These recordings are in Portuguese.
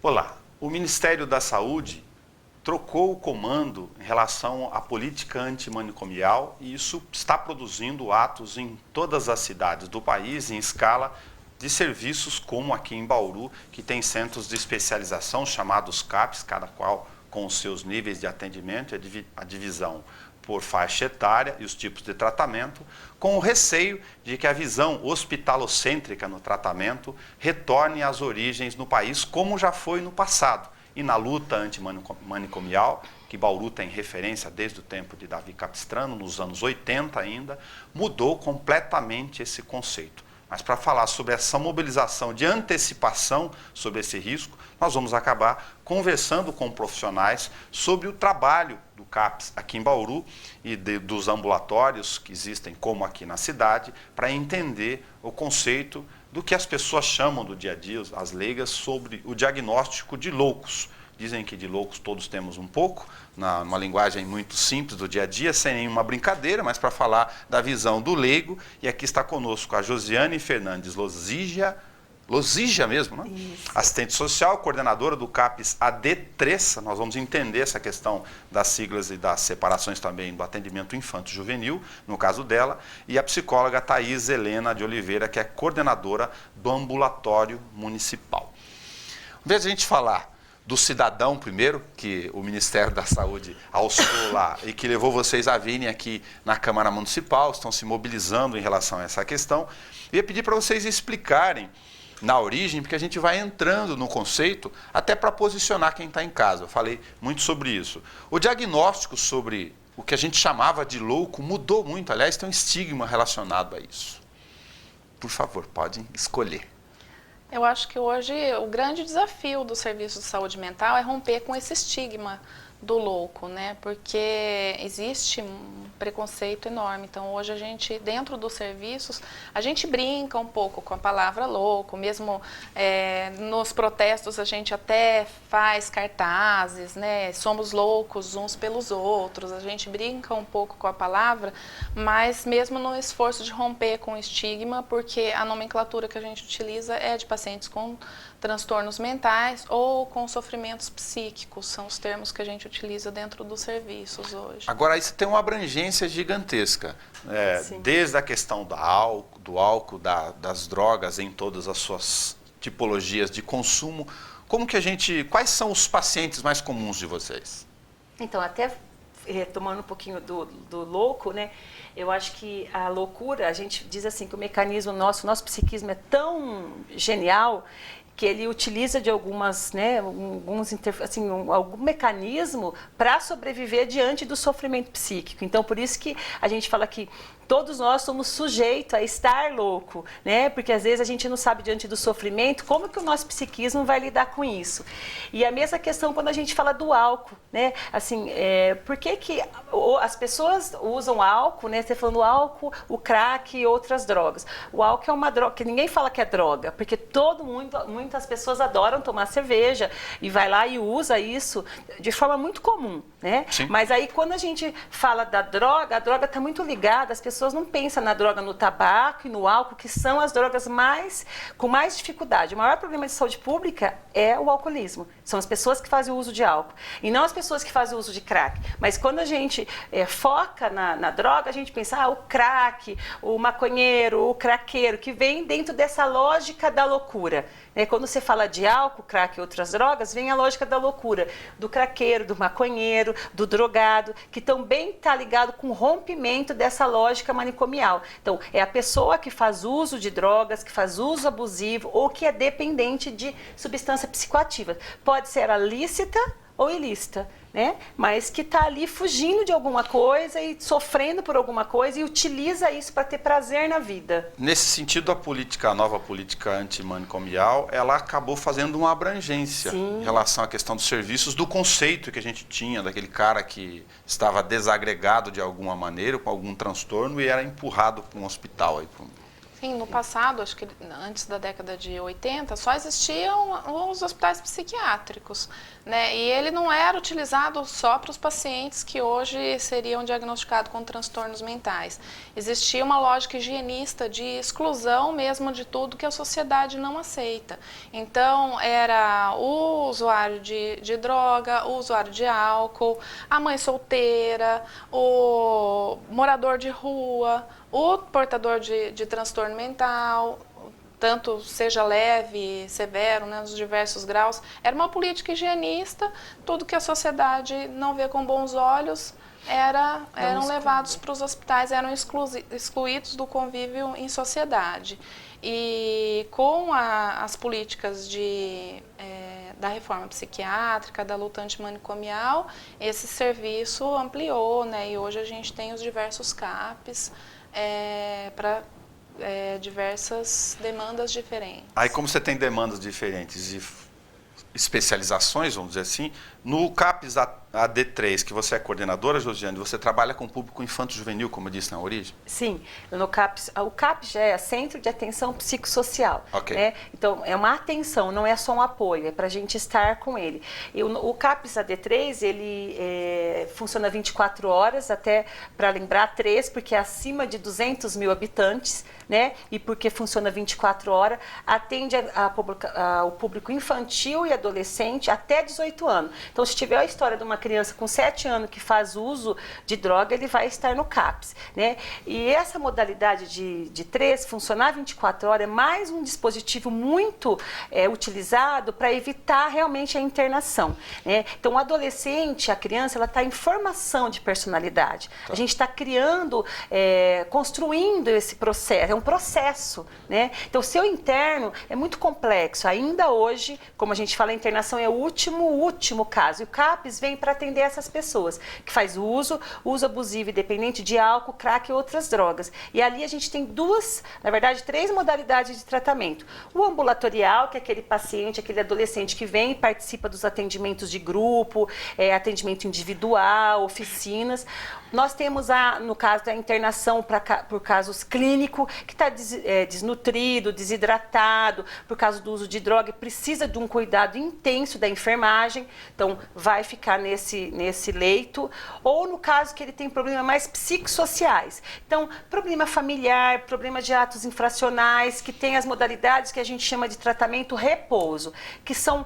Olá, o Ministério da Saúde trocou o comando em relação à política antimanicomial e isso está produzindo atos em todas as cidades do país em escala de serviços como aqui em Bauru, que tem centros de especialização chamados CAPs, cada qual com os seus níveis de atendimento e a divisão por faixa etária e os tipos de tratamento, com o receio de que a visão hospitalocêntrica no tratamento retorne às origens no país, como já foi no passado. E na luta antimanicomial, que Bauru tem referência desde o tempo de Davi Capistrano, nos anos 80 ainda, mudou completamente esse conceito. Mas para falar sobre essa mobilização de antecipação sobre esse risco, nós vamos acabar conversando com profissionais sobre o trabalho do CAPS aqui em Bauru e dos ambulatórios que existem, como aqui na cidade, para entender o conceito do que as pessoas chamam do dia a dia, as leigas, sobre o diagnóstico de loucos. Dizem que de loucos todos temos um pouco, numa linguagem muito simples do dia a dia, sem nenhuma brincadeira, mas para falar da visão do leigo. E aqui está conosco a Josiane Fernandes Lozija mesmo, né? Isso. Assistente social, coordenadora do CAPS AD3. Nós vamos entender essa questão das siglas e das separações também do atendimento infanto-juvenil, no caso dela. E a psicóloga Thaís Helena de Oliveira, que é coordenadora do ambulatório municipal. Em vez de a gente falar do cidadão primeiro, que o Ministério da Saúde alçou lá e que levou vocês a virem aqui na Câmara Municipal, estão se mobilizando em relação a essa questão, eu ia pedir para vocês explicarem na origem, porque a gente vai entrando no conceito até para posicionar quem está em casa. Eu falei muito sobre isso. O diagnóstico sobre o que a gente chamava de louco mudou muito, aliás, tem um estigma relacionado a isso. Por favor, podem escolher. Eu acho que hoje o grande desafio do serviço de saúde mental é romper com esse estigma do louco, né? Porque existe um preconceito enorme. Então, hoje a gente, dentro dos serviços, a gente brinca um pouco com a palavra louco, mesmo nos protestos a gente até faz cartazes, né? Somos loucos uns pelos outros, a gente brinca um pouco com a palavra, mas mesmo no esforço de romper com o estigma, porque a nomenclatura que a gente utiliza é de pacientes com transtornos mentais ou com sofrimentos psíquicos, são os termos que a gente utiliza dentro dos serviços hoje. Agora, isso tem uma abrangência gigantesca, desde a questão do álcool, das drogas em todas as suas tipologias de consumo. Quais são os pacientes mais comuns de vocês? Então, até retomando um pouquinho do louco, né? Eu acho que a loucura, a gente diz assim que o mecanismo nosso psiquismo é tão genial que ele utiliza de algumas, né, algum mecanismo para sobreviver diante do sofrimento psíquico. Então, por isso que a gente fala que todos nós somos sujeitos a estar louco, né? Porque às vezes a gente não sabe diante do sofrimento como que o nosso psiquismo vai lidar com isso. E a mesma questão quando a gente fala do álcool, né? Assim, por que as pessoas usam álcool, né? Você falando álcool, o crack e outras drogas. O álcool é uma droga que ninguém fala que é droga, porque muitas pessoas adoram tomar cerveja e vai lá e usa isso de forma muito comum, né? Sim. Mas aí quando a gente fala da droga, a droga está muito ligada, as pessoas não pensam na droga, no tabaco e no álcool, que são as drogas com mais dificuldade. O maior problema de saúde pública é o alcoolismo. São as pessoas que fazem o uso de álcool. E não as pessoas que fazem o uso de crack. Mas quando a gente foca na droga, a gente pensa, o crack, o maconheiro, o craqueiro, que vem dentro dessa lógica da loucura. Quando você fala de álcool, crack e outras drogas, vem a lógica da loucura, do craqueiro, do maconheiro, do drogado, que também está ligado com o rompimento dessa lógica manicomial. Então, é a pessoa que faz uso de drogas, que faz uso abusivo ou que é dependente de substância psicoativa. Pode ser a lícita ou ilícita, né? Mas que está ali fugindo de alguma coisa e sofrendo por alguma coisa e utiliza isso para ter prazer na vida. Nesse sentido, a nova política antimanicomial, ela acabou fazendo uma abrangência em relação à questão dos serviços, do conceito que a gente tinha daquele cara que estava desagregado de alguma maneira, com algum transtorno e era empurrado para um hospital. Sim, no passado, acho que antes da década de 80, só existiam os hospitais psiquiátricos, né? E ele não era utilizado só para os pacientes que hoje seriam diagnosticados com transtornos mentais. Existia uma lógica higienista de exclusão mesmo de tudo que a sociedade não aceita. Então, era o usuário de droga, o usuário de álcool, a mãe solteira, o morador de rua, o portador de transtorno mental, tanto seja leve, severo, né, nos diversos graus. Era uma política higienista, tudo que a sociedade não vê com bons olhos eram levados para os hospitais, eram excluídos do convívio em sociedade. E com as políticas da reforma psiquiátrica, da luta antimanicomial, esse serviço ampliou, né, e hoje a gente tem os diversos CAPs, para diversas demandas diferentes. Aí, como você tem demandas diferentes e especializações, vamos dizer assim, no CAPS AD3, que você é coordenadora, Josiane, você trabalha com o público infanto-juvenil, como eu disse na origem? Sim, no CAPS, o CAPS já é Centro de Atenção Psicossocial. Okay. Né? Então, é uma atenção, não é só um apoio, é para a gente estar com ele. E o CAPS AD3, ele funciona 24 horas, até para lembrar, 3, porque é acima de 200 mil habitantes, né? E porque funciona 24 horas, atende o público infantil e adolescente até 18 anos. Então, se tiver a história de uma criança com 7 anos que faz uso de droga, ele vai estar no CAPS, né? E essa modalidade de 3, funcionar 24 horas, é mais um dispositivo muito utilizado para evitar realmente a internação, né? Então, o adolescente, a criança, ela está em formação de personalidade. Tá. A gente está criando, construindo esse processo, é um processo, né? Então, o seu interno é muito complexo. Ainda hoje, como a gente fala, a internação é o último caso. E o CAPS vem para atender essas pessoas que faz uso abusivo e dependente de álcool, crack e outras drogas. E ali a gente tem 3 modalidades de tratamento. O ambulatorial, que é aquele paciente, aquele adolescente que vem e participa dos atendimentos de grupo, atendimento individual, oficinas. Nós temos, no caso da internação por casos clínicos, que está desnutrido, desidratado, por causa do uso de droga, precisa de um cuidado intenso da enfermagem, então vai ficar nesse leito. Ou no caso que ele tem problemas mais psicossociais. Então, problema familiar, problema de atos infracionais, que tem as modalidades que a gente chama de tratamento repouso, que são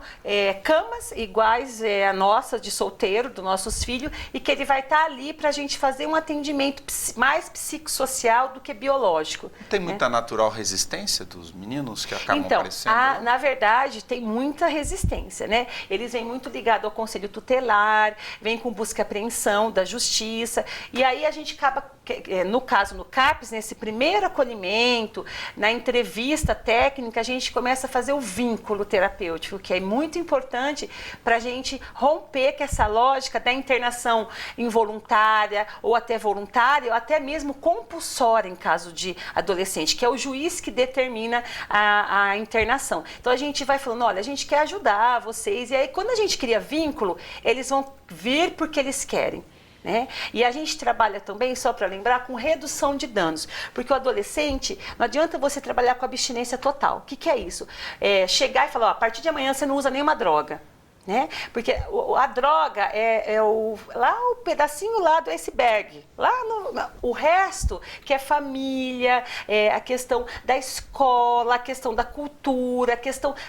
camas iguais à nossa, de solteiro, dos nossos filhos, e que ele vai estar ali para a gente fazer um atendimento mais psicossocial do que biológico. Tem muita natural resistência dos meninos que acabam aparecendo? Então, na verdade, tem muita resistência, né? Eles vêm muito ligados ao conselho tutelar, vêm com busca e apreensão da justiça, e aí a gente acaba, no caso, no CAPS, nesse primeiro acolhimento, na entrevista técnica, a gente começa a fazer o vínculo terapêutico, que é muito importante para a gente romper com essa lógica da internação involuntária, ou até voluntária, ou até mesmo compulsória em caso de adolescente, que é o juiz que determina a internação. Então a gente vai falando, olha, a gente quer ajudar vocês, e aí quando a gente cria vínculo, eles vão vir porque eles querem. Né? E a gente trabalha também, só para lembrar, com redução de danos, porque o adolescente, não adianta você trabalhar com abstinência total. O que é isso? Chegar e falar, a partir de amanhã você não usa nenhuma droga. Né? Porque a droga lá o pedacinho lá do iceberg, o resto que é família, a questão da escola, a questão da cultura,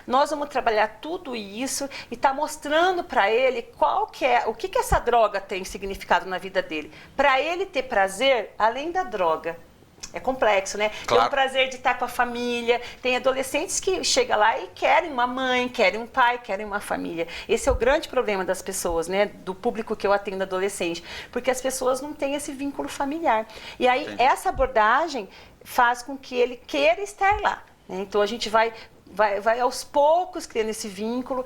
nós vamos trabalhar tudo isso e tá mostrando para ele o que essa droga tem significado na vida dele, para ele ter prazer além da droga. É complexo, né? Claro. Tem o prazer de estar com a família. Tem adolescentes que chegam lá e querem uma mãe, querem um pai, querem uma família. Esse é o grande problema das pessoas, né? Do público que eu atendo adolescente. Porque as pessoas não têm esse vínculo familiar. E aí, essa abordagem faz com que ele queira estar lá. Né? Então, a gente vai vai aos poucos criando esse vínculo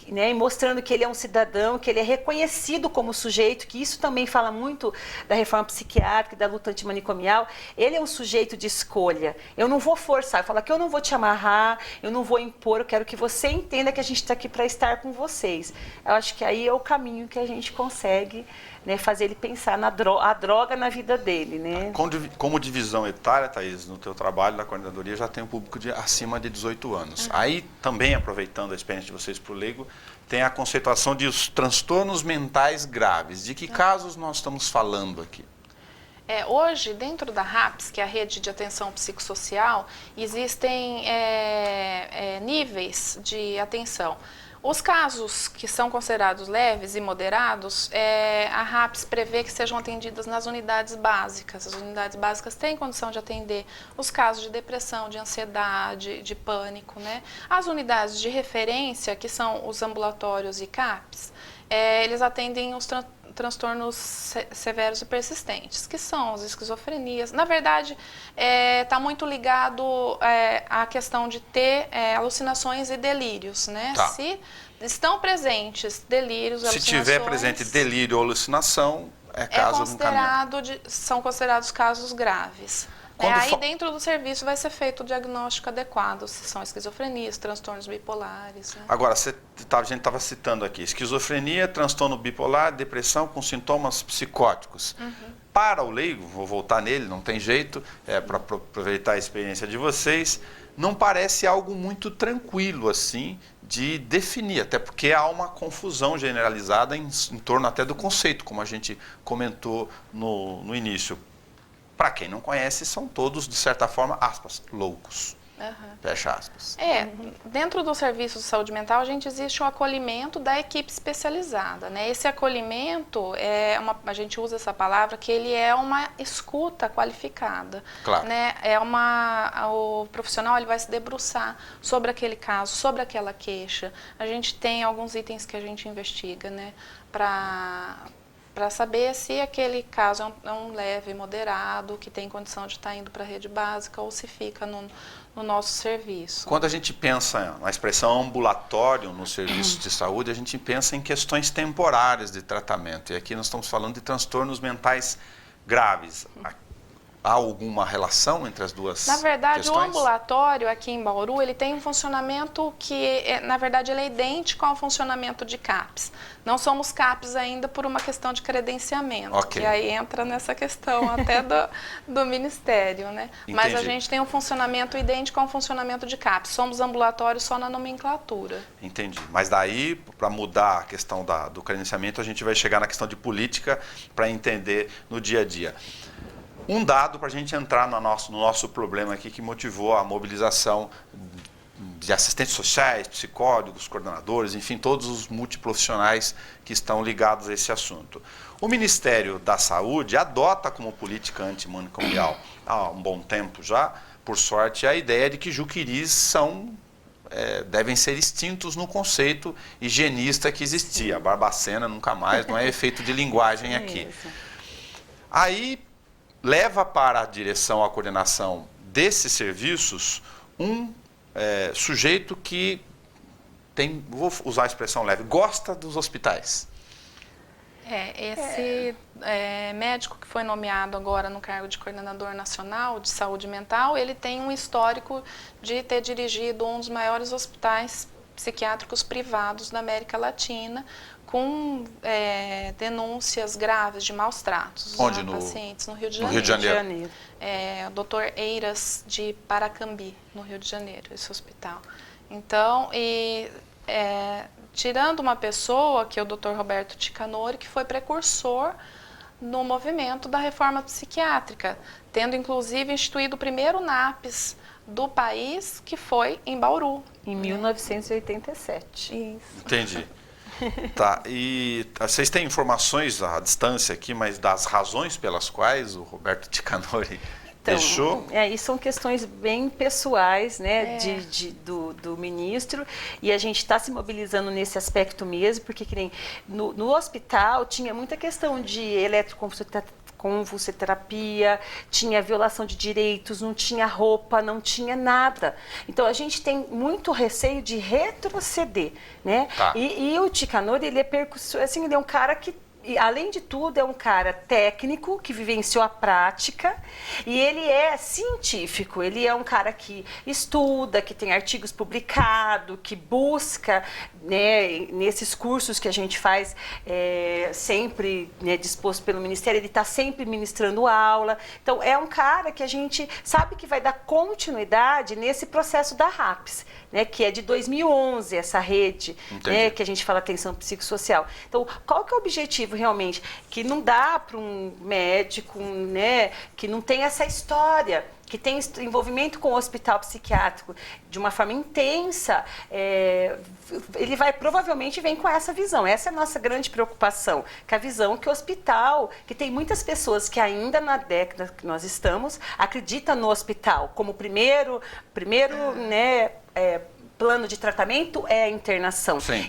né, e mostrando que ele é um cidadão, que ele é reconhecido como sujeito, que isso também fala muito da reforma psiquiátrica, da luta antimanicomial. Ele é um sujeito de escolha. Eu não vou forçar, eu falo que eu não vou te amarrar, eu não vou impor, eu quero que você entenda que a gente está aqui para estar com vocês. Eu acho que aí é o caminho que a gente consegue, né, fazer ele pensar a droga na vida dele, né? Como divisão etária, Thaís, no teu trabalho da coordenadoria já tem um público acima de 18 anos. Aí, também aproveitando a experiência de vocês para o leigo, tem a conceituação de os transtornos mentais graves. De que casos nós estamos falando aqui? Hoje, dentro da RAPS, que é a Rede de Atenção Psicossocial, existem níveis de atenção. Os casos que são considerados leves e moderados, a RAPS prevê que sejam atendidas nas unidades básicas. As unidades básicas têm condição de atender os casos de depressão, de ansiedade, de pânico, né? As unidades de referência, que são os ambulatórios e CAPs, eles atendem os transtornos severos e persistentes, que são as esquizofrenias. Na verdade, está muito ligado à questão de ter alucinações e delírios, né? Tá. Se estão presentes delírios, Se alucinações... tiver presente delírio ou alucinação, é caso no caminho. São considerados casos graves. Aí dentro do serviço vai ser feito o diagnóstico adequado, se são esquizofrenias, transtornos bipolares. Né? Agora, a gente estava citando aqui, esquizofrenia, transtorno bipolar, depressão com sintomas psicóticos. Para o leigo, vou voltar nele, não tem jeito, para aproveitar a experiência de vocês, não parece algo muito tranquilo assim de definir, até porque há uma confusão generalizada em torno até do conceito, como a gente comentou no início. Para quem não conhece, são todos, de certa forma, aspas, loucos. Fecha aspas. Dentro do serviço de saúde mental, existe o acolhimento da equipe especializada, né? Esse acolhimento, a gente usa essa palavra, que ele é uma escuta qualificada. Claro. Né? O profissional ele vai se debruçar sobre aquele caso, sobre aquela queixa. A gente tem alguns itens que a gente investiga, né? Para saber se aquele caso é um leve, moderado, que tem condição de estar indo para a rede básica ou se fica no nosso serviço. Quando a gente pensa na expressão ambulatório no serviço de saúde, a gente pensa em questões temporárias de tratamento. E aqui nós estamos falando de transtornos mentais graves. Há alguma relação entre as duas questões? Na verdade, o ambulatório aqui em Bauru, ele tem um funcionamento que, na verdade, ele é idêntico ao funcionamento de CAPS. Não somos CAPS ainda por uma questão de credenciamento, que aí entra nessa questão até do Ministério, né? Entendi. Mas a gente tem um funcionamento idêntico ao funcionamento de CAPS. Somos ambulatórios só na nomenclatura. Entendi. Mas daí, para mudar a questão do credenciamento, a gente vai chegar na questão de política para entender no dia a dia. Um dado para a gente entrar no nosso problema aqui que motivou a mobilização de assistentes sociais, psicólogos, coordenadores, enfim, todos os multiprofissionais que estão ligados a esse assunto. O Ministério da Saúde adota como política antimanicomial há um bom tempo já, por sorte, a ideia de que juquiris devem ser extintos no conceito higienista que existia. Barbacena nunca mais, não é efeito de linguagem aqui. Aí leva para a direção, a coordenação desses serviços, um sujeito que tem, vou usar a expressão leve, gosta dos hospitais. Esse médico que foi nomeado agora no cargo de coordenador nacional de saúde mental, ele tem um histórico de ter dirigido um dos maiores hospitais psiquiátricos privados da América Latina, com denúncias graves de maus tratos a pacientes no Rio de Janeiro. No Rio de Janeiro. O Dr. Eiras de Paracambi, no Rio de Janeiro, esse hospital. Então, tirando uma pessoa, que é o Dr. Roberto Ticanori, que foi precursor no movimento da reforma psiquiátrica, tendo inclusive instituído o primeiro NAPS do país, que foi em Bauru. Em 1987. Isso. Entendi. Tá, e vocês têm informações à distância aqui, mas das razões pelas quais o Roberto Ticanori deixou? E são questões bem pessoais, né, do ministro, e a gente está se mobilizando nesse aspecto mesmo, porque que nem no hospital tinha muita questão de eletroconsulta convulsoterapia, tinha violação de direitos, não tinha roupa, não tinha nada. Então a gente tem muito receio de retroceder, né? Tá. E o Ticanor, ele é assim, ele é um cara que, e, além de tudo, é um cara técnico que vivenciou a prática e ele é científico, ele é um cara que estuda, que tem artigos publicados, que busca, né, nesses cursos que a gente faz sempre, né, disposto pelo Ministério, ele está sempre ministrando aula. Então, é um cara que a gente sabe que vai dar continuidade nesse processo da RAPS, né, que é de 2011, essa rede, né, que a gente fala atenção psicossocial. Então, qual que é o objetivo realmente? Que não dá para um médico, né, que não tem essa história, que tem envolvimento com o hospital psiquiátrico de uma forma intensa, ele provavelmente vem com essa visão. Essa é a nossa grande preocupação, que a visão que o hospital, que tem muitas pessoas que ainda na década que nós estamos, acreditam no hospital como primeiro né, plano de tratamento é a internação. Sim.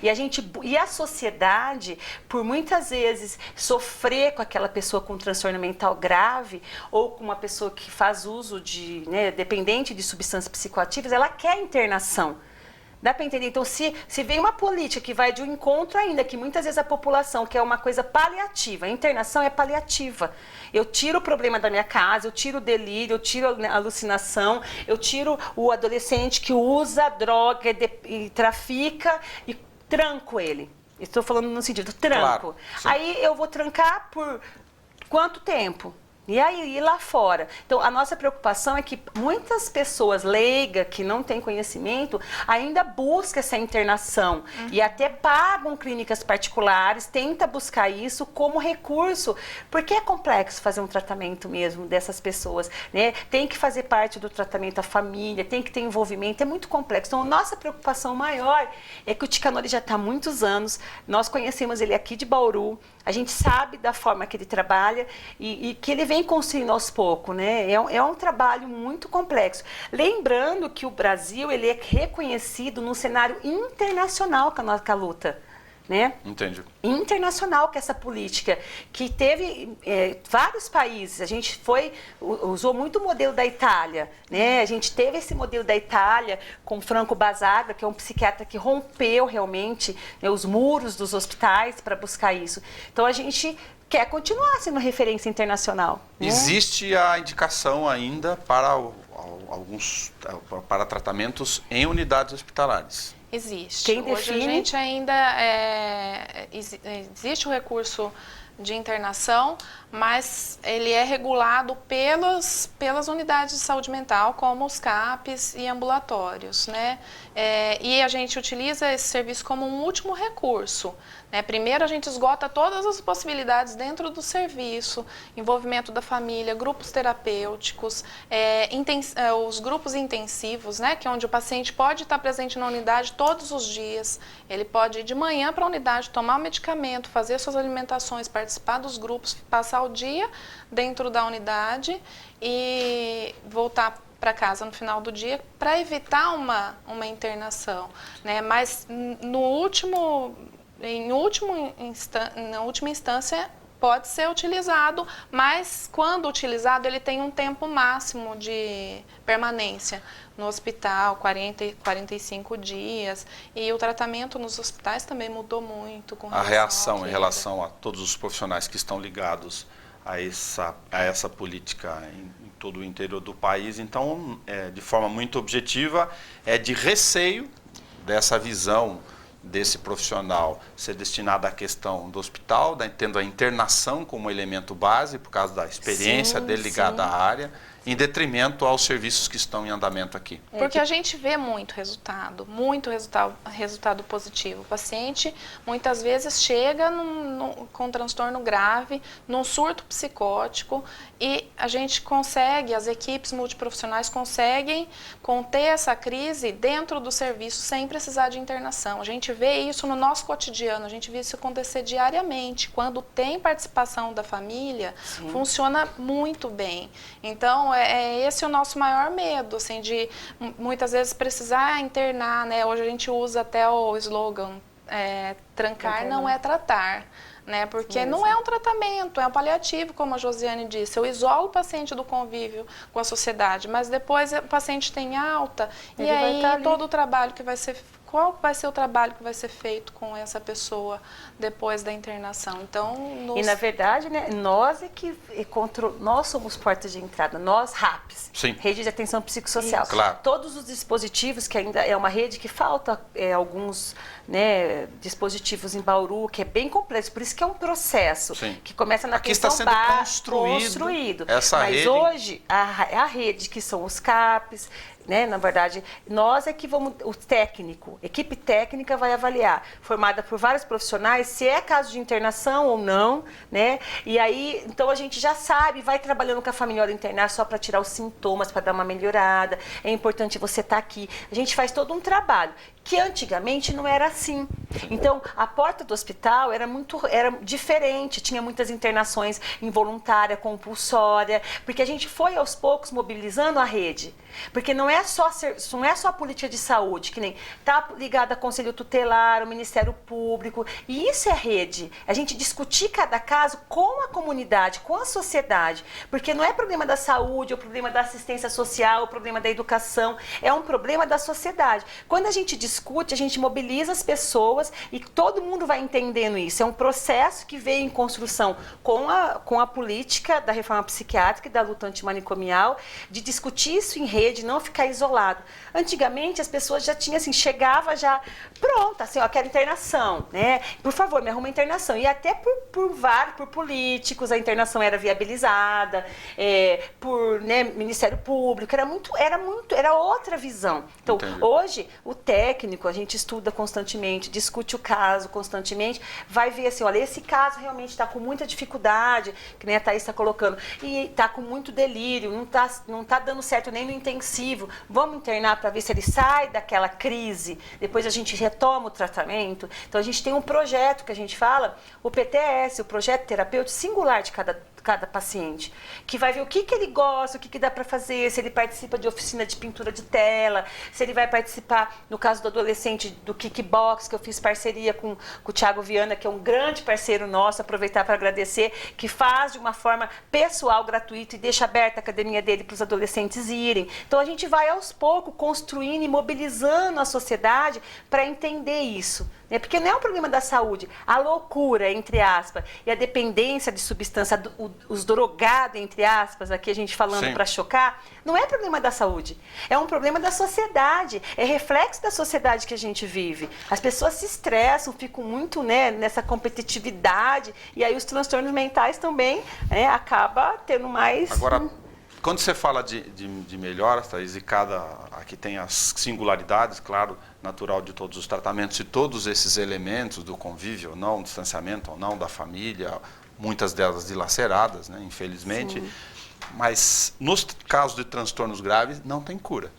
E a sociedade, por muitas vezes sofrer com aquela pessoa com transtorno mental grave ou com uma pessoa que faz uso de, né, dependente de substâncias psicoativas, ela quer internação. Dá para entender? Então, se vem uma política que vai de um encontro ainda, que muitas vezes a população quer uma coisa paliativa, a internação é paliativa. Eu tiro o problema da minha casa, eu tiro o delírio, eu tiro a alucinação, eu tiro o adolescente que usa droga e trafica e tranco ele. Estou falando no sentido, tranco. Claro, aí eu vou trancar por quanto tempo? E aí, lá fora. Então, a nossa preocupação é que muitas pessoas leigas, que não têm conhecimento, ainda buscam essa internação. E até pagam clínicas particulares, tenta buscar isso como recurso, porque é complexo fazer um tratamento mesmo dessas pessoas, né? Tem que fazer parte do tratamento a família, tem que ter envolvimento, é muito complexo. Então, a nossa preocupação maior é que o Ticanor já está há muitos anos, nós conhecemos ele aqui de Bauru, a gente sabe da forma que ele trabalha e que ele vem construindo aos poucos, né? É um trabalho muito complexo. Lembrando que o Brasil, ele é reconhecido no cenário internacional com a luta, né? Entendi. Internacional com essa política, que teve vários países. A gente usou muito o modelo da Itália, né? A gente teve esse modelo da Itália com Franco Basaglia, que é um psiquiatra que rompeu realmente, né, os muros dos hospitais para buscar isso. Então a gente quer continuar sendo referência internacional, né? Existe a indicação ainda para para tratamentos em unidades hospitalares. Existe. Quem Hoje define? a gente ainda existe o recurso de internação, mas ele é regulado pelas unidades de saúde mental, como os CAPs e ambulatórios, né? E a gente utiliza esse serviço como um último recurso, né? Primeiro a gente esgota todas as possibilidades dentro do serviço, envolvimento da família, grupos terapêuticos, os grupos intensivos, né? Que é onde o paciente pode estar presente na unidade todos os dias, ele pode ir de manhã para a unidade, tomar o medicamento, fazer suas alimentações, participar dos grupos, passar o dia dentro da unidade e voltar para casa no final do dia para evitar uma internação, né? Mas na última instância pode ser utilizado, mas quando utilizado ele tem um tempo máximo de permanência no hospital, 45 dias, e o tratamento nos hospitais também mudou muito com relação A reação ao em relação a todos os profissionais que estão ligados a essa política em todo o interior do país, então, de forma muito objetiva, é de receio dessa visão desse profissional ser destinado à questão do hospital, tendo a internação como elemento base, por causa da experiência dele ligada à área, em detrimento aos serviços que estão em andamento aqui. Porque a gente vê muito resultado positivo. O paciente muitas vezes chega com um transtorno grave, num surto psicótico, e a gente consegue, as equipes multiprofissionais conseguem conter essa crise dentro do serviço sem precisar de internação. A gente vê isso no nosso cotidiano, a gente vê isso acontecer diariamente. Quando tem participação da família, funciona muito bem. Então, esse o nosso maior medo, assim, de muitas vezes precisar internar, né? Hoje a gente usa até o slogan trancar não é tratar. Né? Porque não é um tratamento, é um paliativo, como a Josiane disse. Eu isolo o paciente do convívio com a sociedade, mas depois o paciente tem alta, e aí todo o trabalho que vai ser... Qual vai ser o trabalho que vai ser feito com essa pessoa depois da internação? Então, E, na verdade, né, nós nós somos portas de entrada, nós, RAPs, Sim. Rede de Atenção Psicossocial. Claro. Todos os dispositivos, que ainda é uma rede que falta alguns, né, dispositivos em Bauru, que é bem complexo, por isso que é um processo Sim. que começa na Aqui atenção está sendo construído essa Mas rede. hoje, a rede, que são os CAPs, né, na verdade, nós é que vamos, o técnico, equipe técnica vai avaliar, formada por vários profissionais, se é caso de internação ou não, né? E aí, então a gente já sabe, vai trabalhando com a família hora internar só para tirar os sintomas, para dar uma melhorada. É importante você estar aqui. A gente faz todo um trabalho que antigamente não era assim. Então, a porta do hospital era diferente, tinha muitas internações involuntária, compulsória, porque a gente foi aos poucos mobilizando a rede. Porque não é só a política de saúde, que nem está ligada ao Conselho Tutelar, ao Ministério Público, e isso é rede. A gente discutir cada caso com a comunidade, com a sociedade, porque não é problema da saúde, é o problema da assistência social, é o problema da educação, é um problema da sociedade. Quando a gente discute, a gente mobiliza as pessoas e todo mundo vai entendendo isso. É um processo que veio em construção com a política da reforma psiquiátrica e da luta antimanicomial, de discutir isso em rede, não ficar isolado. Antigamente as pessoas já tinham assim, chegava já pronta, assim, ó, quero internação, né? Por favor, me arruma internação. E até por políticos, a internação era viabilizada, por, né, Ministério Público, era outra visão. Então, Entendi. Hoje, o técnico, a gente estuda constantemente, discute o caso constantemente, vai ver assim, olha, esse caso realmente está com muita dificuldade, que nem a Thaís está colocando, e está com muito delírio, não tá dando certo nem no intensivo, vamos internar para ver se ele sai daquela crise, depois a gente retoma o tratamento. Então, a gente tem um projeto que a gente fala, o PTS, o Projeto Terapêutico Singular de cada paciente, que vai ver o que ele gosta, o que dá para fazer, se ele participa de oficina de pintura de tela, se ele vai participar, no caso do adolescente, do kickbox, que eu fiz parceria com o Thiago Viana, que é um grande parceiro nosso, aproveitar para agradecer, que faz de uma forma pessoal, gratuita, e deixa aberta a academia dele para os adolescentes irem. Então, a gente vai aos poucos construindo e mobilizando a sociedade para entender isso. Porque não é um problema da saúde. A loucura, entre aspas, e a dependência de substância, os drogados, entre aspas, aqui a gente falando para chocar, não é problema da saúde. É um problema da sociedade. É reflexo da sociedade que a gente vive. As pessoas se estressam, ficam muito, né, nessa competitividade, e aí os transtornos mentais também, né, acaba tendo mais... Agora, quando você fala de melhoras, Thaís, e aqui tem as singularidades, claro, natural de todos os tratamentos e todos esses elementos do convívio ou não, distanciamento ou não, da família, muitas delas dilaceradas, né, infelizmente. Sim. Mas nos casos de transtornos graves, não tem cura.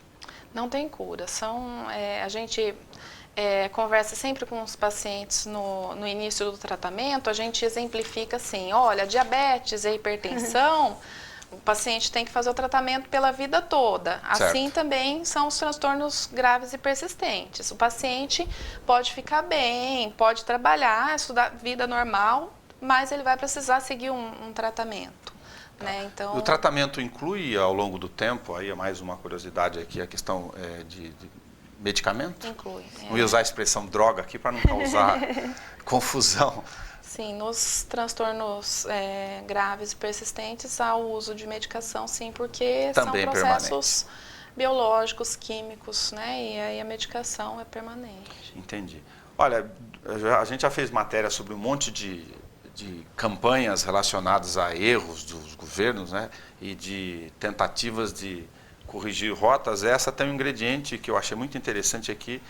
Não tem cura. A gente conversa sempre com os pacientes no início do tratamento, a gente exemplifica assim, olha, diabetes e hipertensão... O paciente tem que fazer o tratamento pela vida toda. Assim certo. Também são os transtornos graves e persistentes. O paciente pode ficar bem, pode trabalhar, estudar vida normal, mas ele vai precisar seguir um tratamento. Né? Então... O tratamento inclui, ao longo do tempo, aí é mais uma curiosidade aqui, a questão de medicamento? Inclui. Não ia usar a expressão droga aqui para não causar confusão. Sim, nos transtornos graves e persistentes há o uso de medicação, sim, porque também são processos biológicos, químicos, né? E aí a medicação é permanente. Entendi. Olha, a gente já fez matéria sobre um monte de campanhas relacionadas a erros dos governos, né? E de tentativas de corrigir rotas. Essa tem um ingrediente que eu achei muito interessante aqui,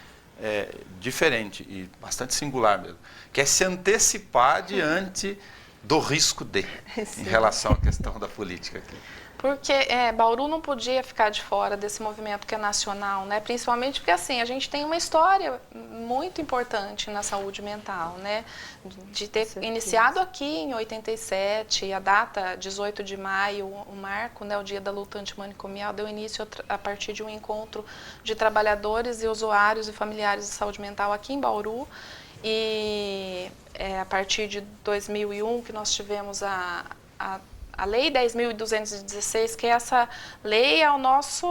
diferente e bastante singular mesmo, que é se antecipar diante do risco em relação à questão da política aqui. Porque Bauru não podia ficar de fora desse movimento que é nacional, né? Principalmente porque assim, a gente tem uma história muito importante na saúde mental, né? De ter iniciado aqui em 87, a data 18 de maio, o marco, né, o Dia da Luta Antimanicomial, deu início a partir de um encontro de trabalhadores e usuários e familiares de saúde mental aqui em Bauru. e a partir de 2001 que nós tivemos a Lei 10.216, que essa lei é o nosso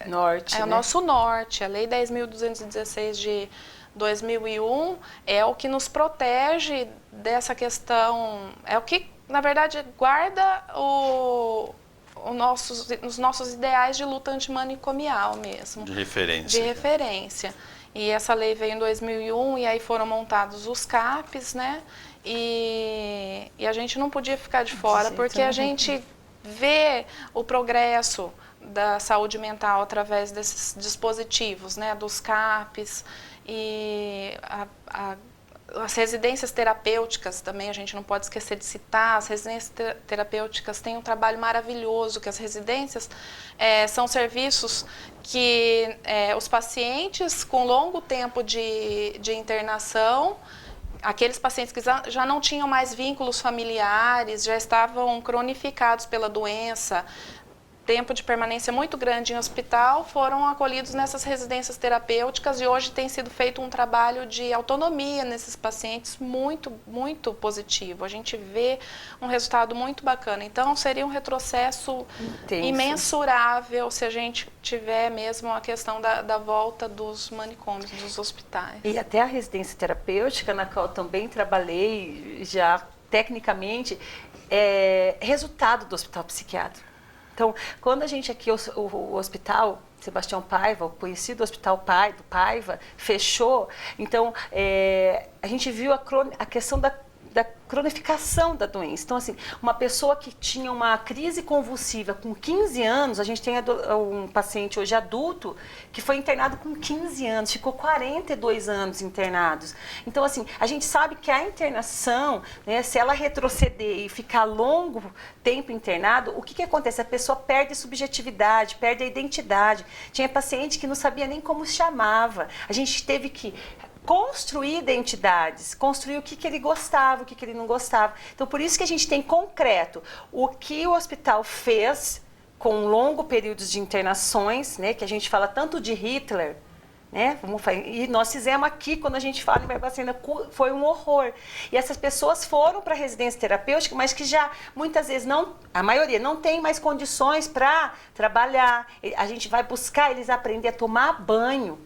norte, o nosso norte. A Lei 10.216 de 2001 é o que nos protege dessa questão, é o que, na verdade, guarda os nossos ideais de luta antimanicomial mesmo. De referência. De referência. E essa lei veio em 2001 e aí foram montados os CAPs, né? E a gente não podia ficar de fora, porque a gente vê o progresso da saúde mental através desses dispositivos, né? Dos CAPs e as residências terapêuticas também, a gente não pode esquecer de citar. As residências terapêuticas têm um trabalho maravilhoso, que as residências são serviços que os pacientes com longo tempo de internação, aqueles pacientes que já não tinham mais vínculos familiares, já estavam cronificados pela doença, tempo de permanência muito grande em hospital, foram acolhidos nessas residências terapêuticas e hoje tem sido feito um trabalho de autonomia nesses pacientes muito, muito positivo. A gente vê um resultado muito bacana. Então, seria um retrocesso imensurável se a gente tiver mesmo a questão da volta dos manicômios, dos hospitais. E até a residência terapêutica, na qual eu também trabalhei já tecnicamente, é resultado do hospital psiquiátrico. Então, quando a gente aqui, o hospital Sebastião Paiva, o conhecido Hospital do Paiva, fechou, então a gente viu a questão da cronificação da doença. Então, assim, uma pessoa que tinha uma crise convulsiva com 15 anos, a gente tem um paciente hoje adulto que foi internado com 15 anos, ficou 42 anos internados. Então, assim, a gente sabe que a internação, né, se ela retroceder e ficar longo tempo internado, o que acontece? A pessoa perde subjetividade, perde a identidade. Tinha paciente que não sabia nem como se chamava. A gente teve que construir identidades, construir o que ele gostava, o que ele não gostava. Então, por isso que a gente tem concreto o que o hospital fez com longo períodos de internações, né, que a gente fala tanto de Hitler, né, e nós fizemos aqui, quando a gente fala em Barbacena, foi um horror. E essas pessoas foram para a residência terapêutica, mas que já, muitas vezes, a maioria não tem mais condições para trabalhar. A gente vai buscar eles aprender a tomar banho,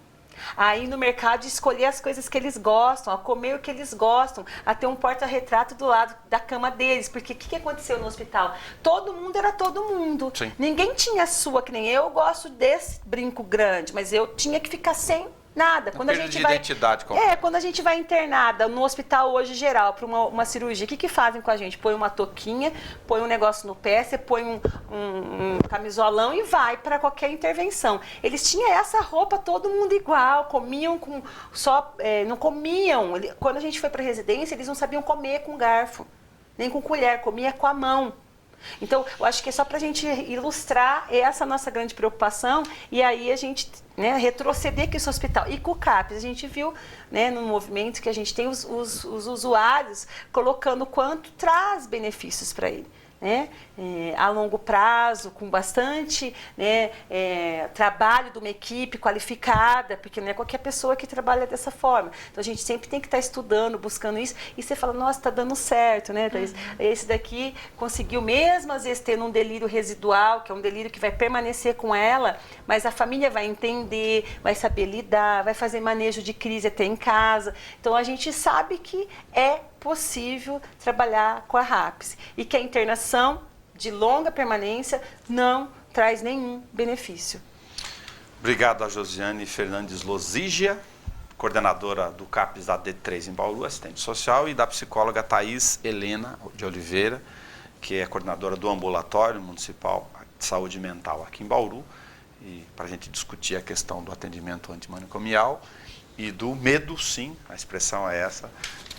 a ir no mercado e escolher as coisas que eles gostam, a comer o que eles gostam, a ter um porta-retrato do lado da cama deles. Porque o que aconteceu no hospital? Todo mundo era todo mundo. Sim. Ninguém tinha a sua, que nem eu gosto desse brinco grande, mas eu tinha que ficar sem nada. Quando a gente vai, identidade. quando a gente vai internada no hospital hoje geral para uma cirurgia, o que fazem com a gente? Põe uma touquinha, põe um negócio no pé, você põe um camisolão e vai para qualquer intervenção. Eles tinham essa roupa, todo mundo igual, comiam com não comiam. Quando a gente foi para residência, eles não sabiam comer com garfo, nem com colher, comia com a mão. Então, eu acho que é só para a gente ilustrar essa nossa grande preocupação e aí a gente, né, retroceder com esse hospital. E com o CAPES, a gente viu, né, no movimento que a gente tem os usuários colocando quanto traz benefícios para ele. Né, a longo prazo, com bastante, né, trabalho de uma equipe qualificada, porque não é qualquer pessoa que trabalha dessa forma. Então, a gente sempre tem que estar estudando, buscando isso, e você fala, nossa, está dando certo, né, Thaís? Esse daqui conseguiu mesmo, às vezes, tendo um delírio residual, que é um delírio que vai permanecer com ela, mas a família vai entender, vai saber lidar, vai fazer manejo de crise até em casa. Então, a gente sabe que é possível trabalhar com a RAPS e que a internação de longa permanência não traz nenhum benefício. Obrigado a Josiane Fernandes Lozígia, coordenadora do CAPES da D3 em Bauru, assistente social, e da psicóloga Thaís Helena de Oliveira, que é coordenadora do Ambulatório Municipal de Saúde Mental aqui em Bauru, e para a gente discutir a questão do atendimento antimanicomial e do medo, sim, a expressão é essa,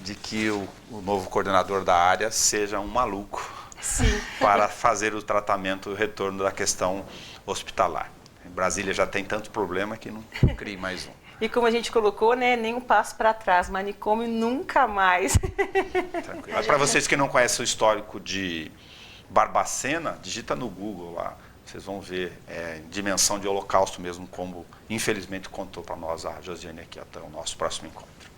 de que o novo coordenador da área seja um maluco. Sim. Para fazer o tratamento e o retorno da questão hospitalar. Em Brasília já tem tanto problema que não crie mais um. E como a gente colocou, né, nenhum passo para trás, manicômio nunca mais. Mas para vocês que não conhecem o histórico de Barbacena, digita no Google lá, vocês vão ver dimensão de holocausto mesmo, como infelizmente contou para nós a Josiane aqui. Até o nosso próximo encontro.